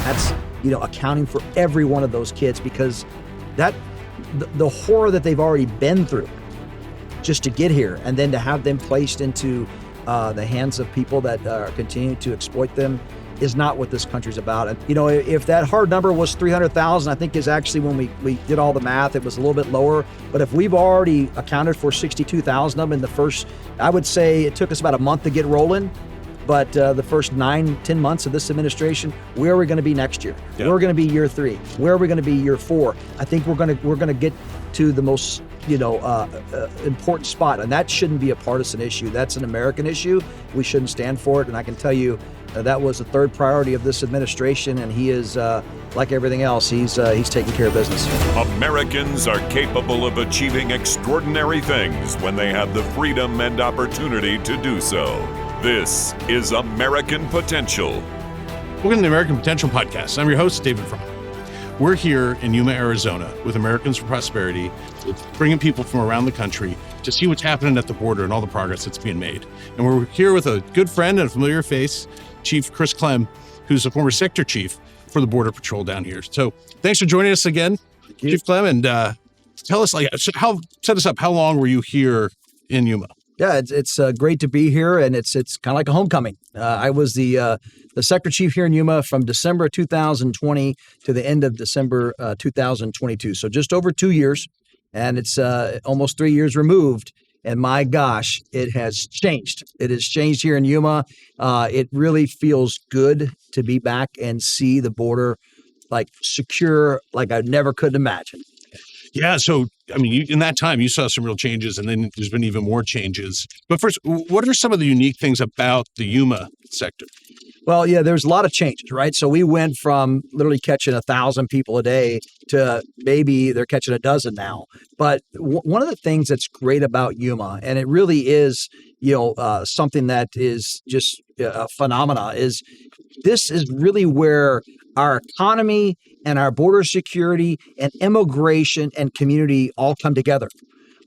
That's, accounting for every one of those kids, because the horror that they've already been through just to get here, and then to have them placed into the hands of people that are continuing to exploit them, is not what this country's about. And, if that hard number was 300,000, I think is actually, when we did all the math, it was a little bit lower. But if we've already accounted for 62,000 of them in the first, I would say it took us about a month to get rolling. But the first 9-10 months of this administration, where are we going to be next year? Yeah. Where are we going to be year 3? Where are we going to be year 4? I think we're going to get to the most important spot, and that shouldn't be a partisan issue. That's an American issue. We shouldn't stand for it. And I can tell you that was the third priority of this administration, and he is like everything else. He's taking care of business. Americans are capable of achieving extraordinary things when they have the freedom and opportunity to do so. This is American Potential. Welcome to the American Potential Podcast. I'm your host, David Fromm. We're here in Yuma, Arizona with Americans for Prosperity, bringing people from around the country to see what's happening at the border and all the progress that's being made. And we're here with a good friend and a familiar face, Chief Chris Clem, who's a former sector chief for the Border Patrol down here. So thanks for joining us again, Chief Clem, and tell us, set us up, how long were you here in Yuma? Yeah, it's great to be here, and it's kind of like a homecoming. I was the sector chief here in Yuma from December 2020 to the end of December 2022. So just over 2 years, and it's almost 3 years removed. And my gosh, it has changed. It has changed here in Yuma. It really feels good to be back and see the border secure like I never could imagine. Yeah. So, in that time, you saw some real changes, and then there's been even more changes. But first, what are some of the unique things about the Yuma sector? Well, yeah, there's a lot of changes, right? So we went from literally catching 1,000 people a day to maybe they're catching a dozen now. But one of the things that's great about Yuma, and it really is, something that is just a phenomena, is this is really where our economy and our border security and immigration and community all come together.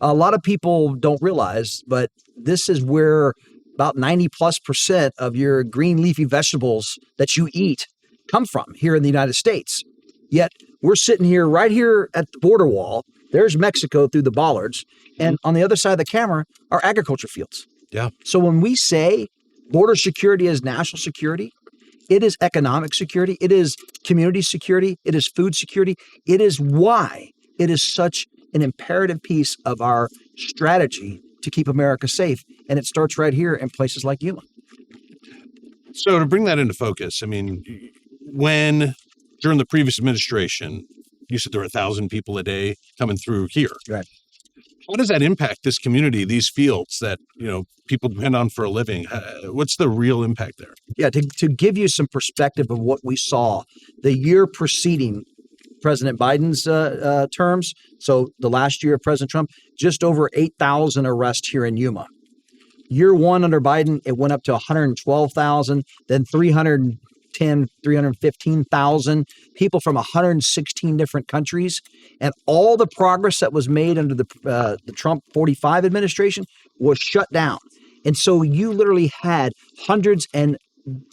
A lot of people don't realize, but this is where about 90+% of your green leafy vegetables that you eat come from here in the United States. Yet we're sitting here right here at the border wall. There's Mexico through the bollards. And on the other side of the camera are agriculture fields. Yeah. So when we say border security is national security, it is economic security, it is community security, it is food security. It is why it is such an imperative piece of our strategy to keep America safe. And it starts right here in places like Yuma. So to bring that into focus, when during the previous administration, you said there were 1,000 people a day coming through here. Right. How does that impact this community, these fields that, people depend on for a living? What's the real impact there? Yeah, to give you some perspective of what we saw the year preceding President Biden's terms, so the last year of President Trump, just over 8,000 arrests here in Yuma. Year one under Biden, it went up to 112,000, then 315,000 people from 116 different countries. And all the progress that was made under the Trump 45 administration was shut down. And so you literally had hundreds and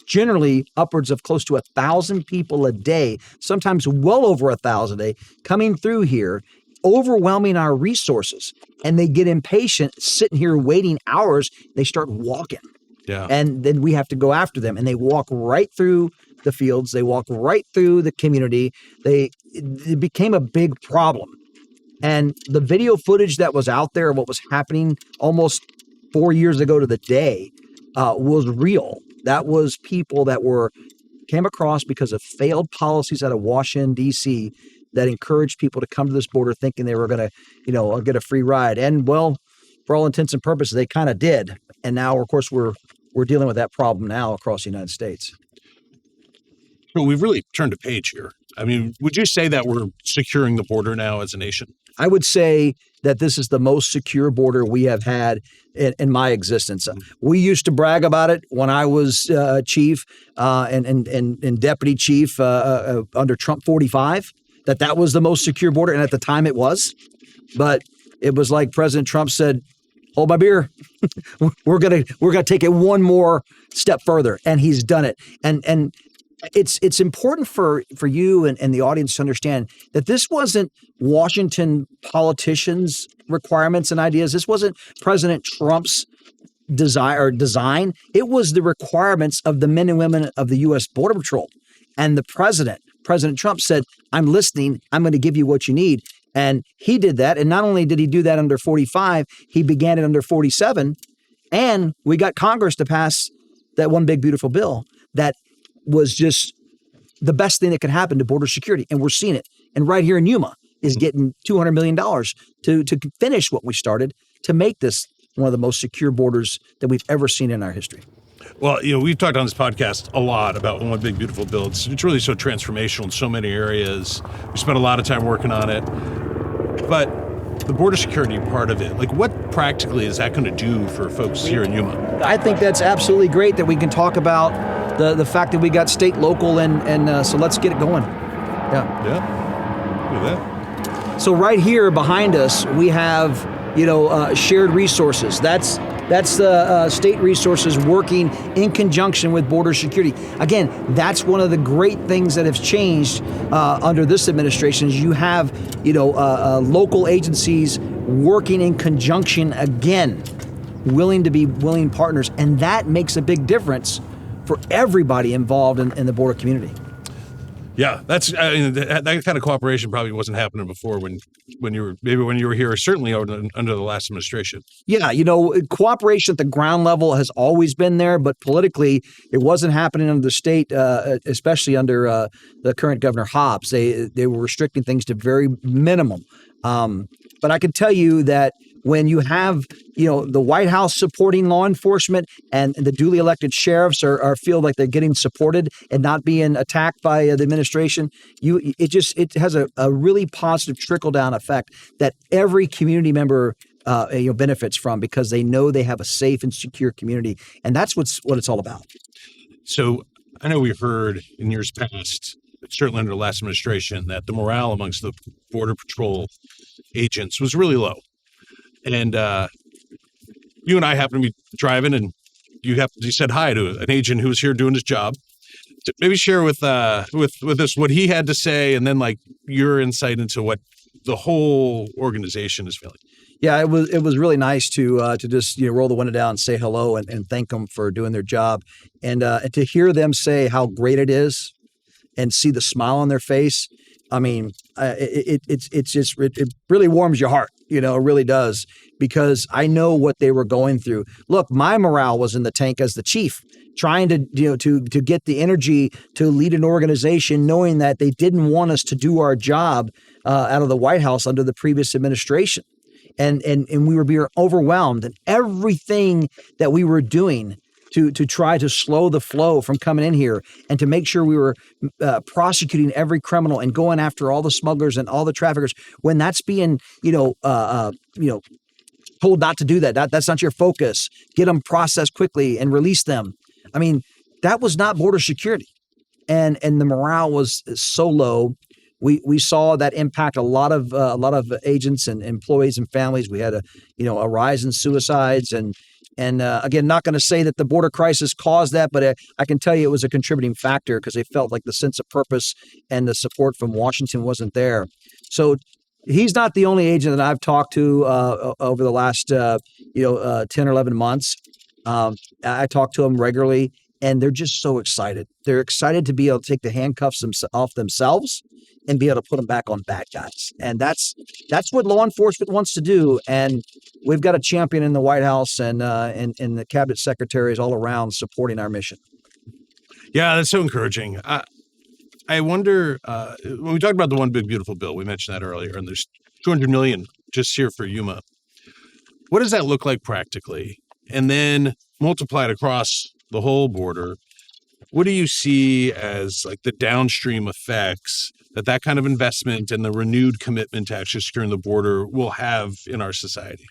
generally upwards of close to 1,000 people a day, sometimes well over 1,000 a day, coming through here, overwhelming our resources. And they get impatient, sitting here waiting hours. They start walking. Yeah. And then we have to go after them. And they walk right through the fields. They walk right through the community. It became a big problem. And the video footage that was out there of what was happening almost 4 years ago to the day was real. That was people that came across because of failed policies out of Washington, D.C. that encouraged people to come to this border thinking they were going to, get a free ride. And well, for all intents and purposes, they kind of did. And now, of course, we're dealing with that problem now across the United States. So we've really turned a page here. Would you say that we're securing the border now as a nation? I would say that this is the most secure border we have had in my existence. We used to brag about it when I was chief and deputy chief under Trump 45, that was the most secure border. And at the time it was. But it was like President Trump said, hold my beer. We're gonna take it one more step further. And he's done it. And it's important for you and the audience to understand that this wasn't Washington politicians' requirements and ideas. This wasn't President Trump's design. It was the requirements of the men and women of the U.S. Border Patrol. And the President Trump said, I'm listening. I'm going to give you what you need. And he did that. And not only did he do that under 45, he began it under 47. And we got Congress to pass that one big, beautiful bill that was just the best thing that could happen to border security. And we're seeing it. And right here in Yuma is getting $200 million to finish what we started to make this one of the most secure borders that we've ever seen in our history. Well, we've talked on this podcast a lot about One Big Beautiful Bill. It's really so transformational in so many areas. We spent a lot of time working on it. But the border security part of it, like what practically is that going to do for folks here in Yuma? I think that's absolutely great that we can talk about the fact that we got state, local, and so let's get it going. Yeah. Yeah. Look at that. So right here behind us, we have, shared resources. That's the state resources working in conjunction with border security. Again, that's one of the great things that has changed under this administration is you have, local agencies working in conjunction again, willing to be willing partners. And that makes a big difference for everybody involved in the border community. Yeah, that kind of cooperation probably wasn't happening before when you were here, or certainly under the last administration. Yeah, cooperation at the ground level has always been there, but politically it wasn't happening under the state, especially under the current Governor Hobbs. They were restricting things to very minimum. But I can tell you that when you have, the White House supporting law enforcement and the duly elected sheriffs feel like they're getting supported and not being attacked by the administration, it has a really positive trickle down effect that every community member benefits from because they know they have a safe and secure community, and that's what it's all about. So I know we've heard in years past, certainly under the last administration, that the morale amongst the Border Patrol agents was really low. And you and I happened to be driving, and you said hi to an agent who was here doing his job. Maybe share with us what he had to say, and then like your insight into what the whole organization is feeling. Yeah, it was really nice to just roll the window down and say hello and thank them for doing their job, and to hear them say how great it is, and see the smile on their face. I mean, it really warms your heart. It really does, because I know what they were going through. Look, my morale was in the tank as the chief, trying to get the energy to lead an organization, knowing that they didn't want us to do our job out of the White House under the previous administration. And we were being overwhelmed, and everything that we were doing to try to slow the flow from coming in here and to make sure we were prosecuting every criminal and going after all the smugglers and all the traffickers, when that's being, told not to do that. That's not your focus. Get them processed quickly and release them. I mean, that was not border security. And the morale was so low. We saw that impact a lot of agents and employees and families. We had a rise in suicides, and again, not going to say that the border crisis caused that, but I can tell you it was a contributing factor because they felt like the sense of purpose and the support from Washington wasn't there. So he's not the only agent that I've talked to over the last 10 or 11 months. I talk to them regularly, and they're just so excited. They're excited to be able to take the handcuffs off themselves and be able to put them back on bad guys. And that's what law enforcement wants to do. And we've got a champion in the White House and the cabinet secretaries all around supporting our mission. Yeah, that's so encouraging. I wonder, when we talked about the One Big Beautiful Bill, we mentioned that earlier, and there's $200 million just here for Yuma. What does that look like practically? And then multiplied across the whole border, what do you see as like the downstream effects that kind of investment and the renewed commitment to actually securing the border will have in our society?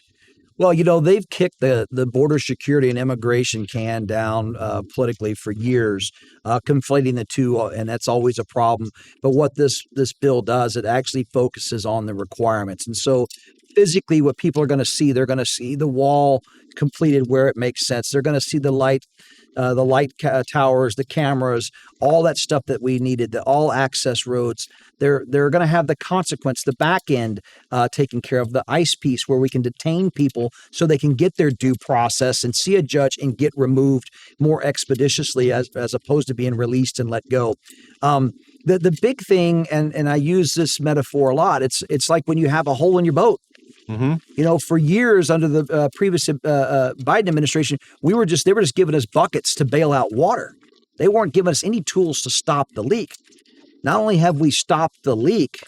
Well, they've kicked the border security and immigration can down politically for years, conflating the two, and that's always a problem. But what this bill does, it actually focuses on the requirements. And so physically what people are going to see, they're going to see the wall completed where it makes sense. They're going to see the light the light towers, the cameras, all that stuff that we needed, the all access roads. They're going to have the consequence, the back end taken care of, the ICE piece where we can detain people so they can get their due process and see a judge and get removed more expeditiously as opposed to being released and let go. The big thing, and I use this metaphor a lot, it's like when you have a hole in your boat. Mm-hmm. For years under the previous Biden administration, they were just giving us buckets to bail out water. They weren't giving us any tools to stop the leak. Not only have we stopped the leak,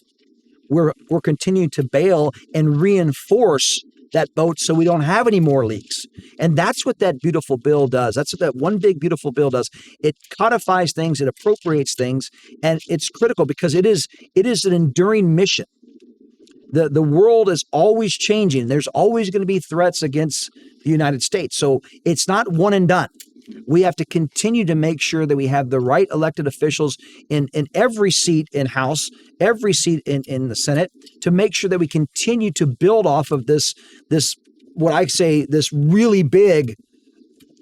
we're continuing to bail and reinforce that boat so we don't have any more leaks. And that's what that beautiful bill does. That's what that one big beautiful bill does. It codifies things, it appropriates things, and it's critical because it is an enduring mission. The world is always changing. There's always going to be threats against the United States. So it's not one and done. We have to continue to make sure that we have the right elected officials in every seat in House, every seat in the Senate, to make sure that we continue to build off of this what I say, this really big,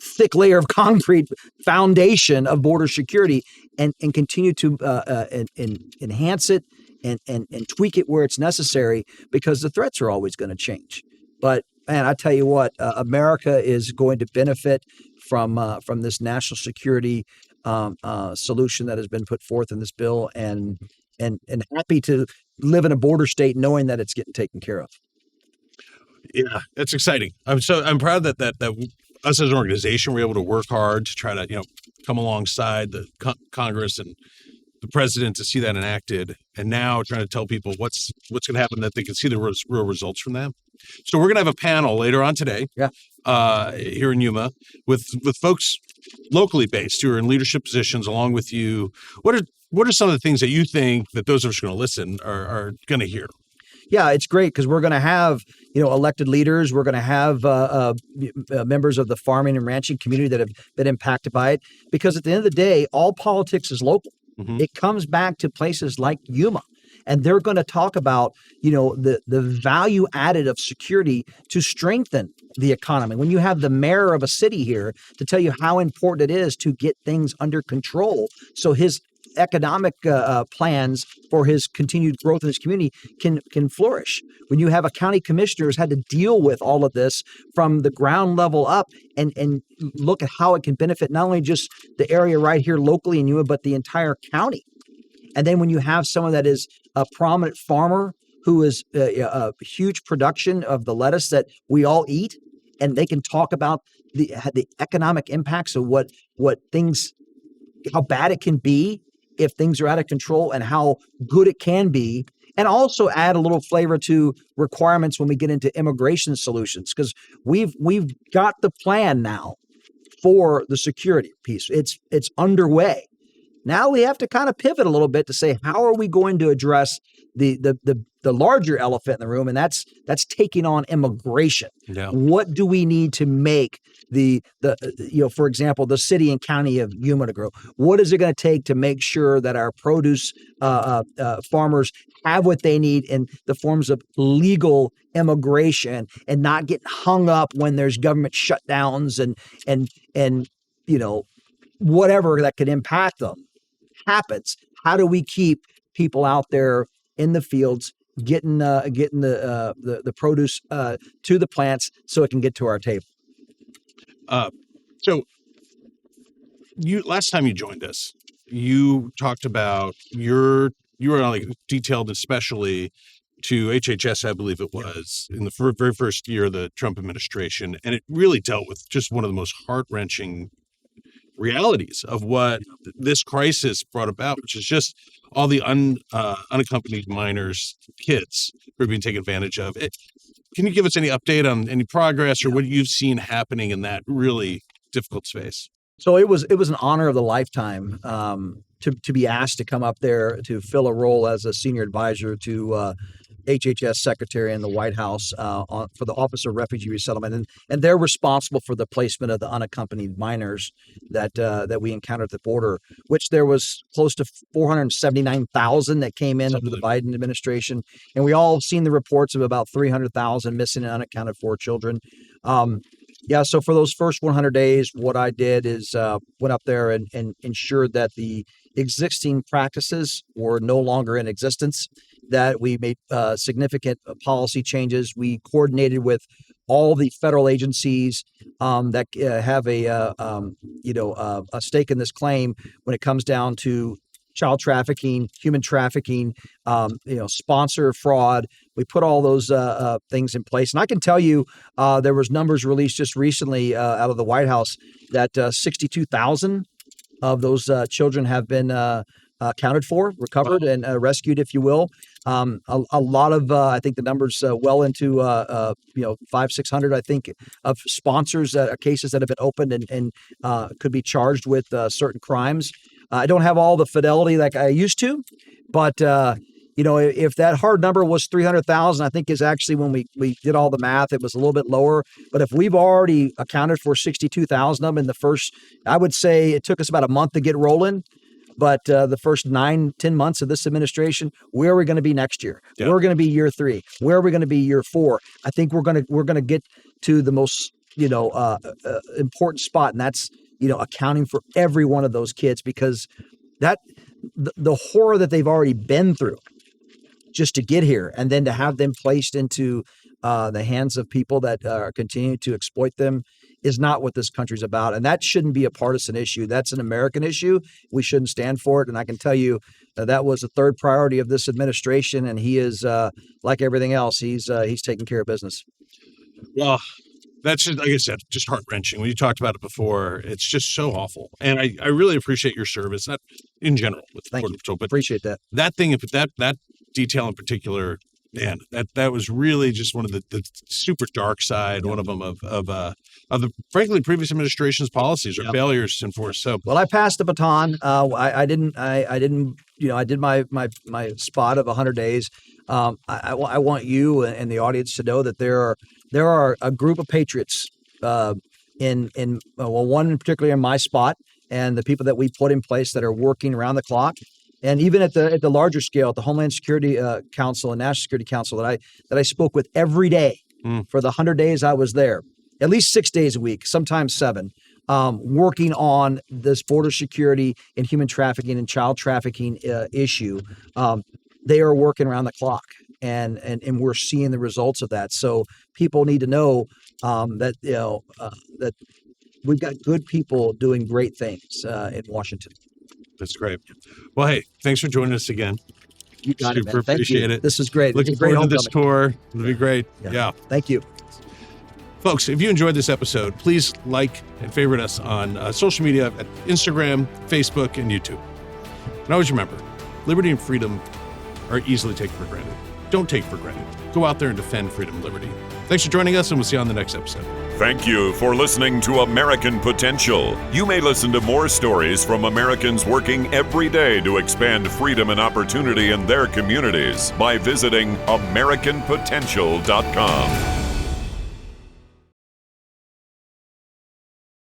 thick layer of concrete foundation of border security and continue to enhance it and tweak it where it's necessary, because the threats are always going to change. But man, I tell you what, America is going to benefit from this national security solution that has been put forth in this bill, and happy to live in a border state knowing that it's getting taken care of. Yeah, that's exciting. I'm proud that us as an organization were able to work hard to try to come alongside the Congress and the president to see that enacted, and now trying to tell people what's going to happen, that they can see the real results from that. So we're going to have a panel later on today, here in Yuma, with folks locally based who are in leadership positions along with you. What are some of the things that you think that those of us who are going to listen are going to hear? Yeah, it's great because we're going to have, elected leaders. We're going to have members of the farming and ranching community that have been impacted by it. Because at the end of the day, all politics is local. Mm-hmm. It comes back to places like Yuma. And they're going to talk about, the value added of security to strengthen the economy. When you have the mayor of a city here to tell you how important it is to get things under control, so his economic plans for his continued growth in his community can flourish. When you have a county commissioner who's had to deal with all of this from the ground level up and look at how it can benefit not only just the area right here locally in Yuma, but the entire county. And then when you have someone that is a prominent farmer who is a huge production of the lettuce that we all eat, and they can talk about the economic impacts of what things, how bad it can be if things are out of control and how good it can be, and also add a little flavor to requirements when we get into immigration solutions, because we've got the plan now for the security piece. It's underway. Now we have to kind of pivot a little bit to say, how are we going to address the larger elephant in the room, and that's taking on immigration. Yeah. What do we need to make for example, the city and county of Yuma to grow? What is it going to take to make sure that our produce farmers have what they need in the forms of legal immigration and not get hung up when there's government shutdowns and whatever that could impact them happens? How do we keep people out there in the fields getting the produce to the plants so it can get to our table? So last time you joined us, you talked about you were like detailed especially to HHS, I believe it was, in the very first year of the Trump administration, and it really dealt with just one of the most heart-wrenching realities of what this crisis brought about, which is just all the unaccompanied minors, kids who are being taken advantage of. Can you give us any update on any progress or what you've seen happening in that really difficult space? So it was an honor of the lifetime to be asked to come up there to fill a role as a senior advisor to HHS secretary in the White House for the Office of Refugee Resettlement, and they're responsible for the placement of the unaccompanied minors that we encountered at the border, which there was close to 479,000 that came in under the Biden administration, and we all have seen the reports of about 300,000 missing and unaccounted for children. Yeah. So for those first 100 days, what I did is went up there and ensured that the existing practices were no longer in existence, that we made significant policy changes. We coordinated with all the federal agencies that have a stake in this claim when it comes down to child trafficking, human trafficking, sponsor fraud. We put all those things in place. And I can tell you there was numbers released just recently out of the White House that 62,000 of those children have been accounted for, recovered, and rescued, if you will. A lot of, I think the numbers well into 500-600, I think, of sponsors, cases that have been opened and could be charged with certain crimes. I don't have all the fidelity like I used to, but if that hard number was 300,000, I think is actually when we did all the math, it was a little bit lower. But if we've already accounted for 62,000 of them in the first, I would say it took us about a month to get rolling. But the first 9-10 months of this administration, where are we going to be next year? Yeah. We're going to be year 3. Where are we going to be year 4? I think we're going to get to the most important spot, and that's accounting for every one of those kids, because that the horror that they've already been through just to get here, and then to have them placed into the hands of people that are continuing to exploit them, is not what this country's about. And that shouldn't be a partisan issue. That's an American issue. We shouldn't stand for it. And I can tell you that was a third priority of this administration. And he is, like everything else, he's taking care of business. Well, that's just, like I said, just heart-wrenching. When you talked about it before, it's just so awful. And I really appreciate your service, not in general with the Border Patrol, but appreciate that. That thing, that detail in particular, man, that was really just one of the super dark side, one of them of the frankly previous administration's policies or failures to enforce. So, well, I passed the baton. I did my spot of 100 days. I want you and the audience to know that there are a group of patriots one in particular in my spot, and the people that we put in place that are working around the clock. And even at the larger scale, at the Homeland Security Council and National Security Council that I spoke with every day for the 100 days I was there, at least 6 days a week, sometimes 7, working on this border security and human trafficking and child trafficking issue. They are working around the clock, and we're seeing the results of that. So people need to know that we've got good people doing great things in Washington. That's great. Well, hey, thanks for joining us again. You got it, man. Super appreciate it. This is great. Looking forward to this tour. It'll be great. Yeah. Thank you. Folks, if you enjoyed this episode, please like and favorite us on social media at Instagram, Facebook, and YouTube. And always remember, liberty and freedom are easily taken for granted. Don't take for granted. Go out there and defend freedom and liberty. Thanks for joining us, and we'll see you on the next episode. Thank you for listening to American Potential. You may listen to more stories from Americans working every day to expand freedom and opportunity in their communities by visiting AmericanPotential.com.